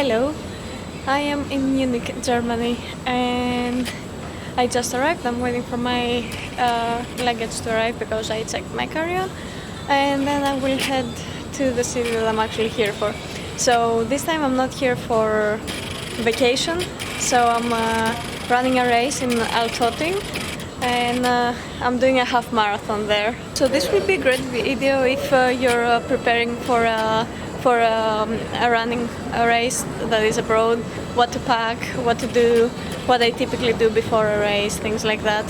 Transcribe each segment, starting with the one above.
Hello, I am in Munich, Germany, and I just arrived. I'm waiting for my luggage to arrive because I checked my carry-on, and then I will head to the city that I'm actually here for. So this time I'm not here for vacation, so I'm running a race in Altötting, and I'm doing a half marathon there. So this will be a great video if you're preparing for a running a race that is abroad, what to pack, what to do, what I typically do before a race, things like that.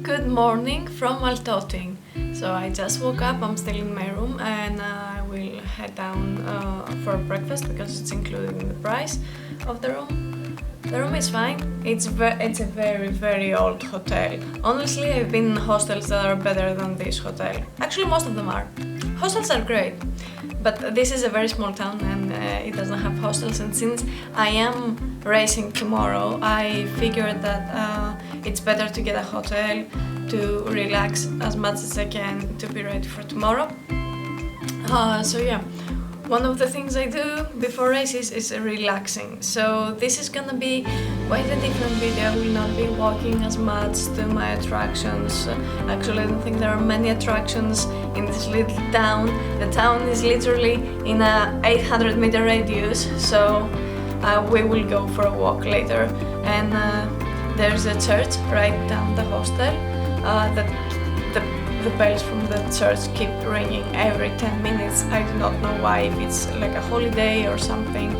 Good morning from Altötting. So I just woke up, I'm still in my room, and I will head down for breakfast because it's included in the price of the room. The room is fine. It's a very old hotel. Honestly, I've been in hostels that are better than this hotel. Actually, most of them are. Hostels are great, but this is a very small town and it doesn't have hostels. And since I am racing tomorrow, I figured that it's better to get a hotel to relax as much as I can to be ready for tomorrow. So yeah. One of the things I do before races is relaxing, so this is gonna be quite a different video. I will not be walking as much to my attractions. Actually, I don't think there are many attractions in this little town. The town is literally in a 800-meter radius, so we will go for a walk later. And there's a church right down the hostel the bells from the church keep ringing every 10 minutes. I do not know why, if it's like a holiday or something.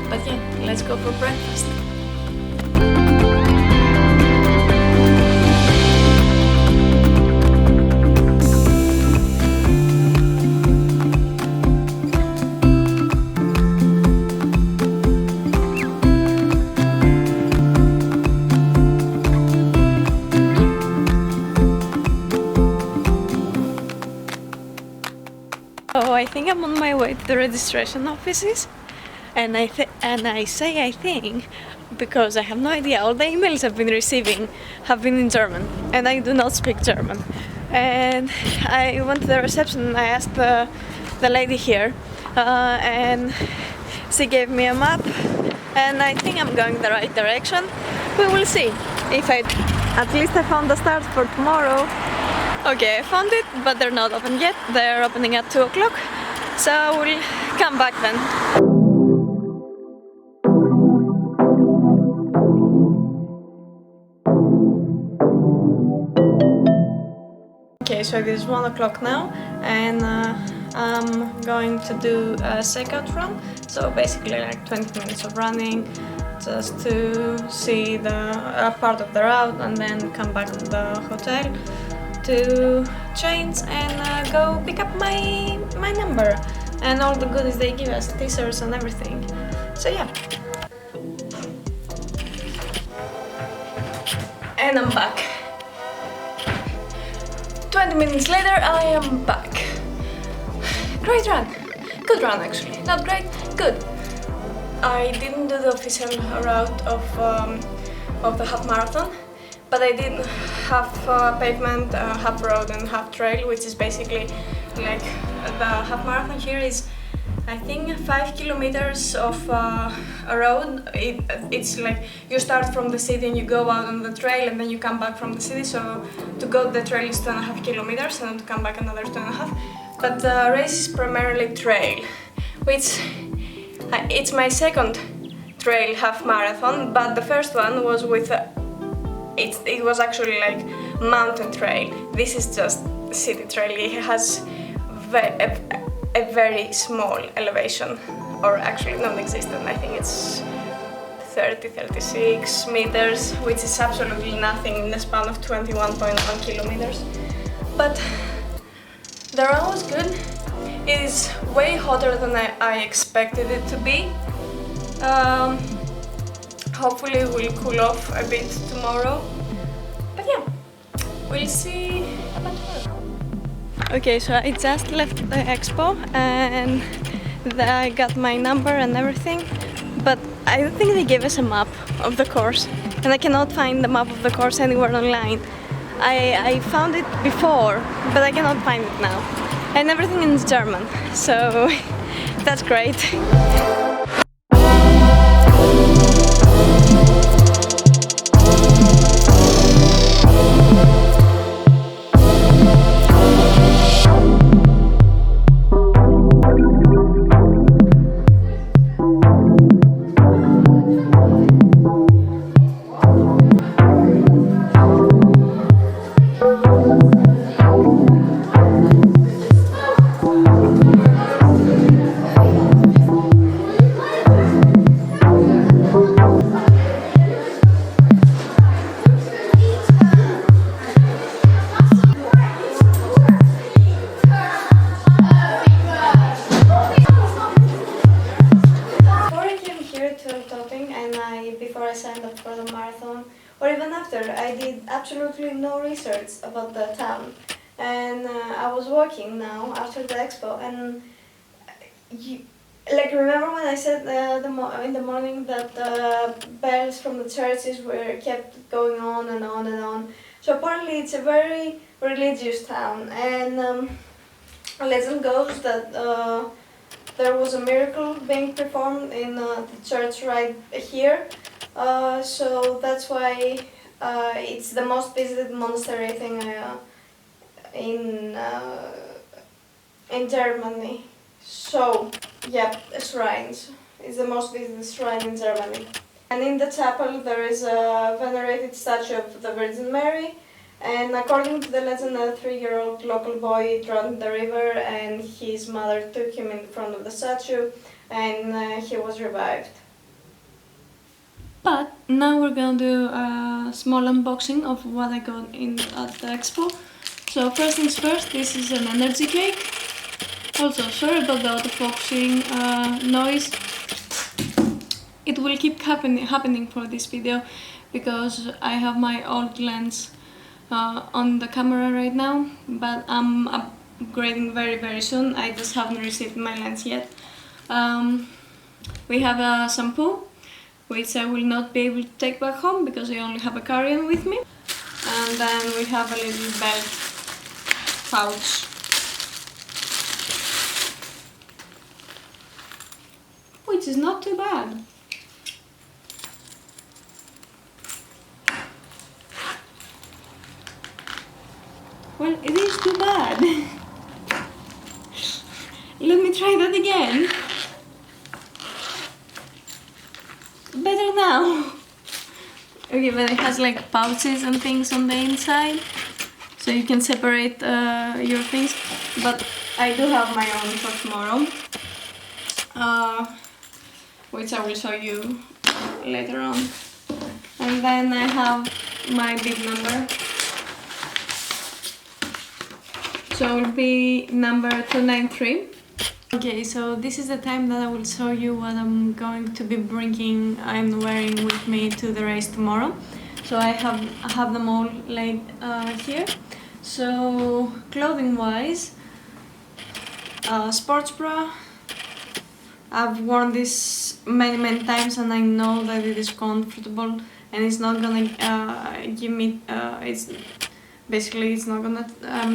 But yeah, let's go for breakfast. So I think I'm on my way to the registration offices, and I say I think because I have no idea. All the emails I've been receiving have been in German, and I do not speak German. And I went to the reception and I asked the lady here, and she gave me a map, and I think I'm going the right direction. We will see if at least I found the start for tomorrow. Okay, I found it, but they're not open yet. They're opening at 2 o'clock, so we'll come back then. Okay, so it is 1 o'clock now, and I'm going to do a checkout run. So basically like 20 minutes of running, just to see the part of the route, and then come back to the hotel to change and go pick up my number and all the goodies they give us, t-shirts and everything. So yeah. And I'm back. 20 minutes later, I am back. Great run. Good run actually. Not great, good. I didn't do the official route of the half marathon, but I did half pavement, half road and half trail, which is basically like the half marathon here is, I think, 5 kilometers of a road. It's like you start from the city and you go out on the trail and then you come back from the city, so to go the trail is 2.5 kilometers and then to come back another 2.5. But the race is primarily trail, which it's my second trail half marathon, but the first one was with it was actually like mountain trail. This is just city trail. It has a very small elevation, or actually non-existent. I think it's 36 meters, which is absolutely nothing in the span of 21.1 kilometers. But the run was good. It is way hotter than I expected it to be. Hopefully it will cool off a bit tomorrow, but yeah, we'll see about tomorrow. Okay, so I just left the expo and I got my number and everything, but I don't think they gave us a map of the course. and I cannot find the map of the course anywhere online. I found it before, but I cannot find it now. And everything is German, so that's great. Before I signed up for the marathon, or even after, I did absolutely no research about the town, and I was walking now after the expo, and remember when I said in the morning that the bells from the churches were kept going on and on and on. So apparently it's a very religious town, and legend goes that there was a miracle being performed in the church right here. So that's why it's the most visited monastery, I think, in Germany. So, yeah, shrines is the most visited shrine in Germany. And in the chapel there is a venerated statue of the Virgin Mary. And according to the legend, a 3-year-old local boy drowned in the river, and his mother took him in front of the statue, and he was revived. But now we're gonna do a small unboxing of what I got in at the expo. So first things first, this is an energy cake. Also, sorry about the autofocusing noise. It will keep happening for this video because I have my old lens on the camera right now, but I'm upgrading very soon. I just haven't received my lens yet. We have a shampoo, which I will not be able to take back home because I only have a carry-on with me. And then we have a little belt pouch, which is not too bad. Well, it is too bad. Let me try that again. Better now. Okay, but it has like pouches and things on the inside, so you can separate your things. But I do have my own for tomorrow, which I will show you later on. And then I have my bib number. So it will be number 293. Okay, so this is the time that I will show you what I'm going to be bringing and wearing with me to the race tomorrow. So I have them all laid here. So clothing wise, sports bra. I've worn this many times and I know that it is comfortable and it's not gonna give me I'm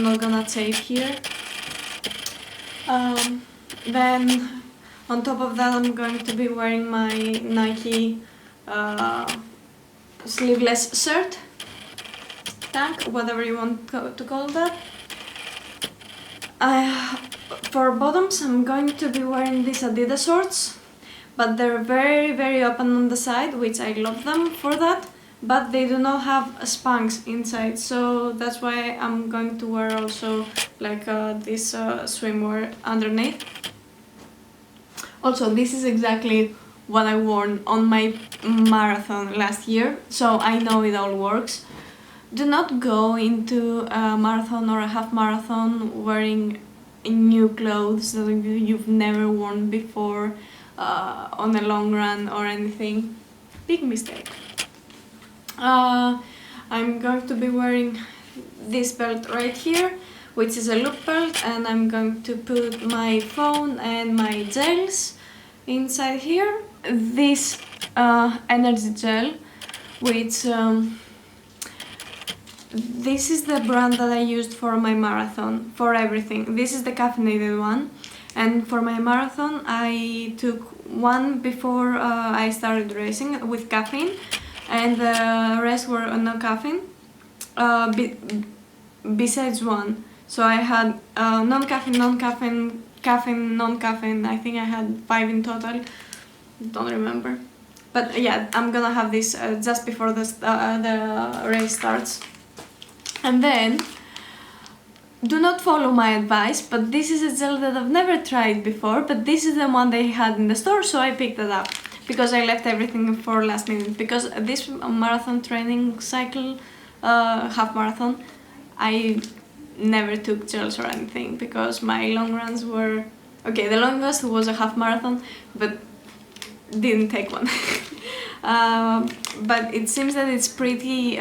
not gonna chafe here. Then on top of that, I'm going to be wearing my Nike sleeveless shirt, tank, whatever you want to call that. For bottoms, I'm going to be wearing these Adidas shorts, but they're very open on the side, which I love them for that. But they do not have spanks inside, so that's why I'm going to wear also like this swimwear underneath. Also, this is exactly what I wore on my marathon last year, so I know it all works. Do not go into a marathon or a half marathon wearing new clothes that you've never worn before on a long run or anything. Big mistake. I'm going to be wearing this belt right here, which is a loop belt, and I'm going to put my phone and my gels inside here. This energy gel which this is the brand that I used for my marathon, for everything. This is the caffeinated one, and for my marathon I took one before I started racing with caffeine, and the rest were no caffeine, besides one. So I had non-caffeine, non-caffeine, caffeine, non-caffeine. I think I had 5 in total, don't remember. But yeah, I'm gonna have this just before the race starts. And then, do not follow my advice, but this is a gel that I've never tried before, but this is the one they had in the store, so I picked it up. Because I left everything for last minute. Because this marathon training cycle, half marathon, I never took gels or anything, because my long runs were... Okay, the longest was a half marathon, but didn't take one. But it seems that it's pretty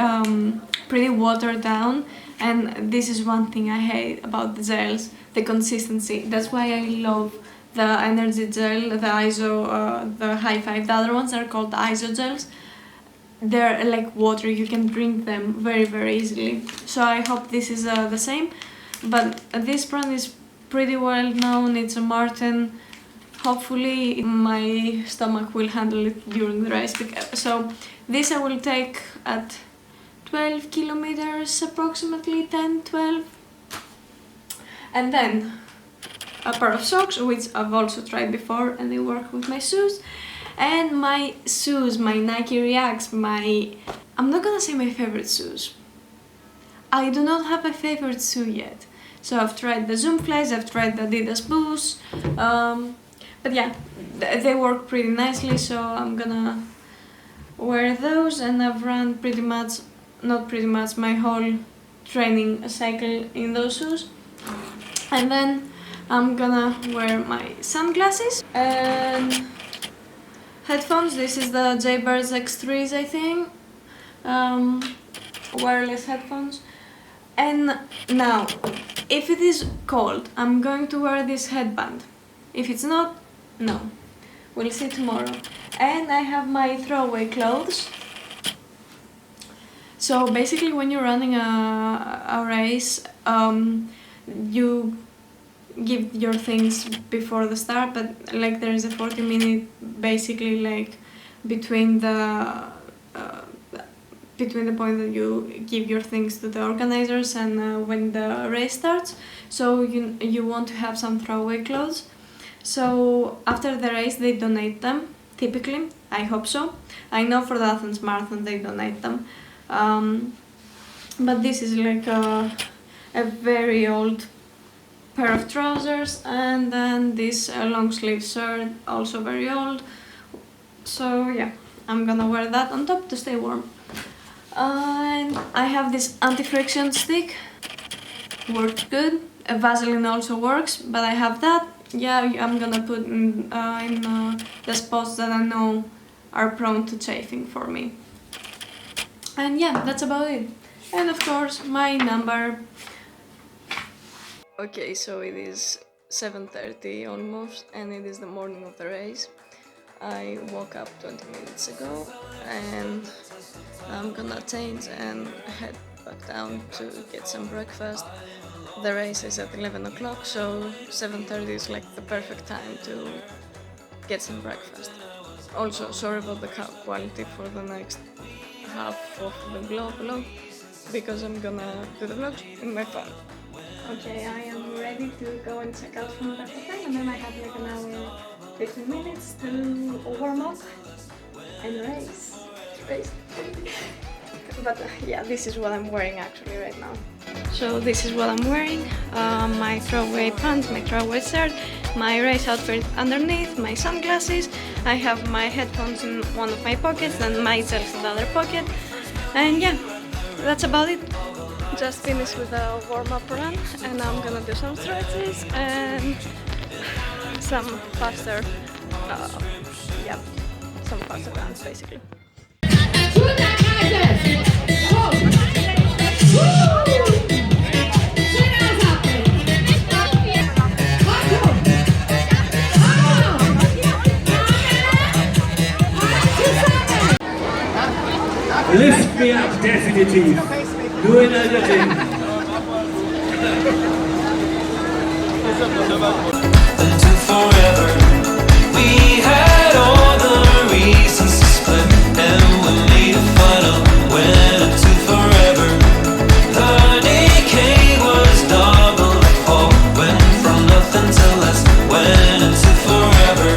watered down, and this is one thing I hate about the gels, the consistency. That's why I love the energy gel, the ISO, the high five. The other ones are called ISO gels. They're like water, you can drink them very, very easily. So I hope this is the same. But this brand is pretty well known, it's a Martin. Hopefully my stomach will handle it during the race. So this I will take at 12 kilometers, approximately 10, 12. And then a pair of socks, which I've also tried before and they work with my shoes. And my shoes, my Nike Reacts, I'm not gonna say my favorite shoes. I do not have a favorite shoe yet. So I've tried the Zoom Flies, I've tried the Adidas Boost. But yeah, they work pretty nicely, so I'm gonna wear those, and I've run pretty much, not pretty much, my whole training cycle in those shoes. And then I'm gonna wear my sunglasses and headphones. This is the Jaybirds X3s, I think, wireless headphones. And now, if it is cold, I'm going to wear this headband. If it's not, no. We'll see tomorrow. And I have my throwaway clothes. So basically when you're running a race, you give your things before the start, but like there is a 40-minute basically like between the point that you give your things to the organizers and when the race starts. So you want to have some throwaway clothes. So after the race they donate them, typically, I hope so. I know for the Athens Marathon they donate them. But this is like a very old pair of trousers, and then this long sleeve shirt, also very old. So yeah, I'm gonna wear that on top to stay warm. And I have this anti-friction stick, works good. Vaseline also works, but I have that. Yeah, I'm gonna put in the spots that I know are prone to chafing for me. And yeah, that's about it. And of course, my number. Okay, so it is 7:30 almost, and it is the morning of the race. I woke up 20 minutes ago, and I'm gonna change and head back down to get some breakfast. The race is at 11 o'clock, so 7:30 is like the perfect time to get some breakfast. Also, sorry about the quality for the next half of the vlog, because I'm gonna do the vlog in my phone. Okay, I am ready to go and check out from the hotel, and then I have like an hour, 15 minutes to warm up and race. But yeah, this is what I'm wearing actually right now. So this is what I'm wearing, my throwaway pants, my throwaway shirt, my race outfit underneath, my sunglasses. I have my headphones in one of my pockets and my gels in the other pocket. And yeah, that's about it. Just finished with a warm-up run, and I'm gonna do some stretches and some faster, some faster runs basically. definitiv. Nur in einer Ding. Until forever, we had all the reasons to split, and we made a final went into forever. The decay was double fall, went from nothing to less, went into forever.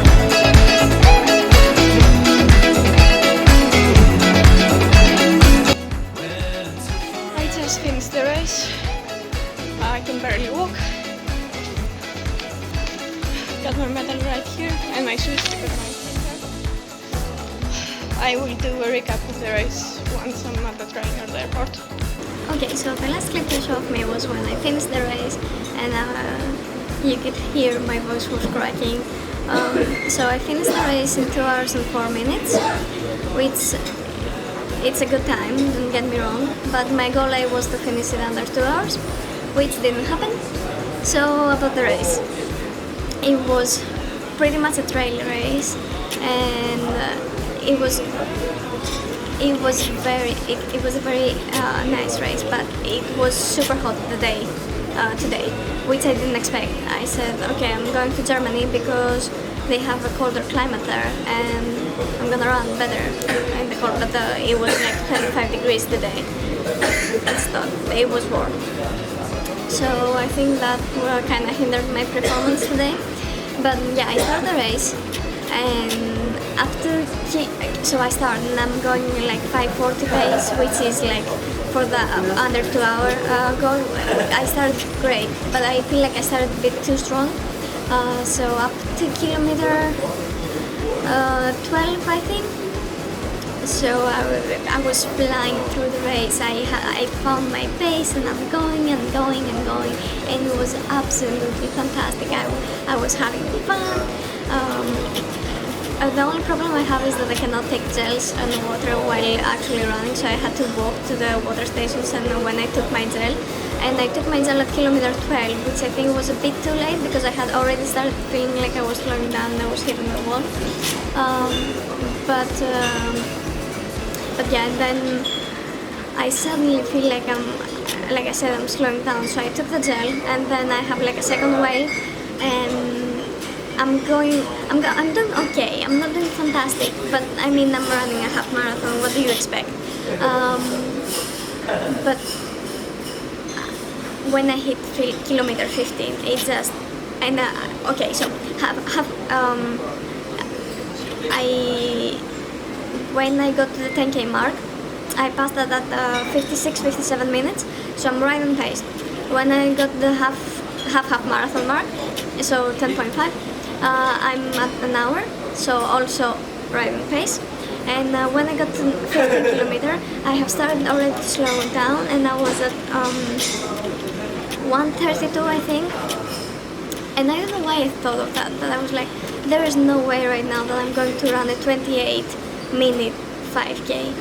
I just finished the race. I can barely walk. Got my medal right here and my shoes because my feet hurt. I will do a recap of the race once I'm at the train or the airport. Okay, so the last clip you showed me was when I finished the race and you could hear my voice was cracking. So I finished the race in 2 hours and 4 minutes, which it's a good time, don't get me wrong, but my goal was to finish it under 2 hours, which didn't happen. So about the race. It was pretty much a trail race, and it was a very nice race, but it was super hot today, which I didn't expect. I said, okay, I'm going to Germany because they have a colder climate there, and I'm gonna run better in the cold. But it was like 25 degrees today. It was warm. So I think that kind of hindered my performance today. But yeah, I started the race, and so I started and I'm going like 5:40 pace, which is like for the under 2 hour goal. I started great, but I feel like I started a bit too strong. So up to kilometer 12, I think. So I was flying through the race. I found my pace and I'm going and going and going, and it was absolutely fantastic. I was having fun. The only problem I have is that I cannot take gels and water while actually running, so I had to walk to the water stations. And when I took my gel, at kilometer 12, which I think was a bit too late because I had already started feeling like I was slowing down and I was hitting the wall. But yeah, then I suddenly feel like I'm slowing down. So I took the gel, and then I have like a second wave, and I'm doing okay. I'm not doing fantastic, but I mean, I'm running a half marathon. What do you expect? But when I hit kilometer 15, it just okay. So when I got to the 10k mark, I passed that at 56-57 minutes, so I'm right on pace. When I got the half marathon mark, so 10.5, I'm at an hour, so also right on pace. And when I got to 15 kilometer, I have started already to slow down, and I was at 1:32, I think. And I don't know why I thought of that, but I was like, there is no way right now that I'm going to run a 28-minute 5k.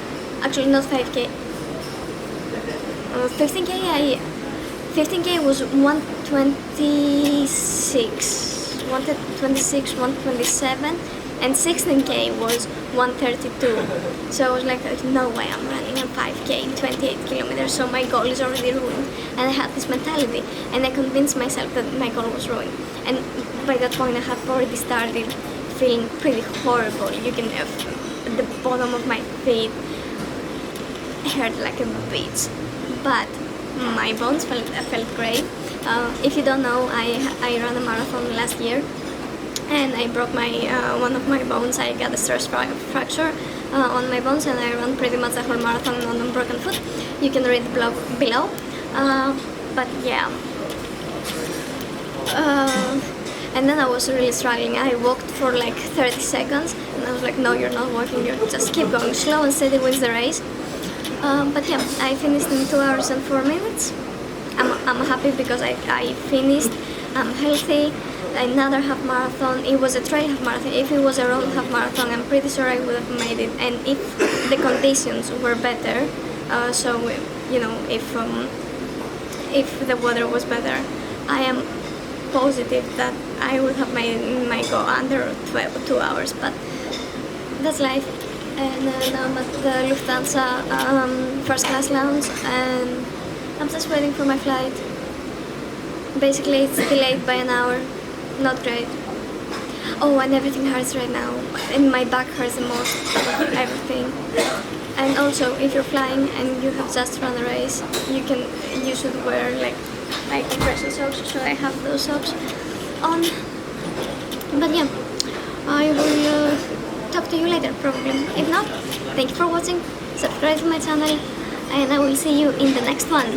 Actually, not 5k. 15k was 126, 127, and 16k was 132. So I was like, no way I'm running a 5k in 28 kilometers, so my goal is already ruined. And I had this mentality, and I convinced myself that my goal was ruined. And by that point, I had already started feeling pretty horrible. You can have the bottom of my feet hurt like a bitch, but my bones felt great. If you don't know, I ran a marathon last year, and I broke my one of my bones. I got a stress fracture on my bones, and I ran pretty much the whole marathon on a broken foot. You can read the blog below. But yeah. And then I was really struggling. I walked for like 30 seconds, and I was like, no, you're not walking, you just keep going. Slow and steady wins the race. But yeah, I finished in 2 hours and 4 minutes. I'm happy because I finished. I'm healthy. Another half marathon. It was a trail half marathon. If it was a road half marathon, I'm pretty sure I would have made it. And if the conditions were better, so you know, if the weather was better, I am positive that I would have made my goal under 2 hours. But that's life. and now I'm at the Lufthansa first class lounge, and I'm just waiting for my flight. Basically, it's delayed by an hour. Not great. Oh, and everything hurts right now, and my back hurts the most of everything. And also, if you're flying and you have just run a race, you should wear like compression socks. So I have those socks on. But yeah, I will talk to you later probably. If not, thank you for watching. Subscribe to my channel, and I will see you in the next one.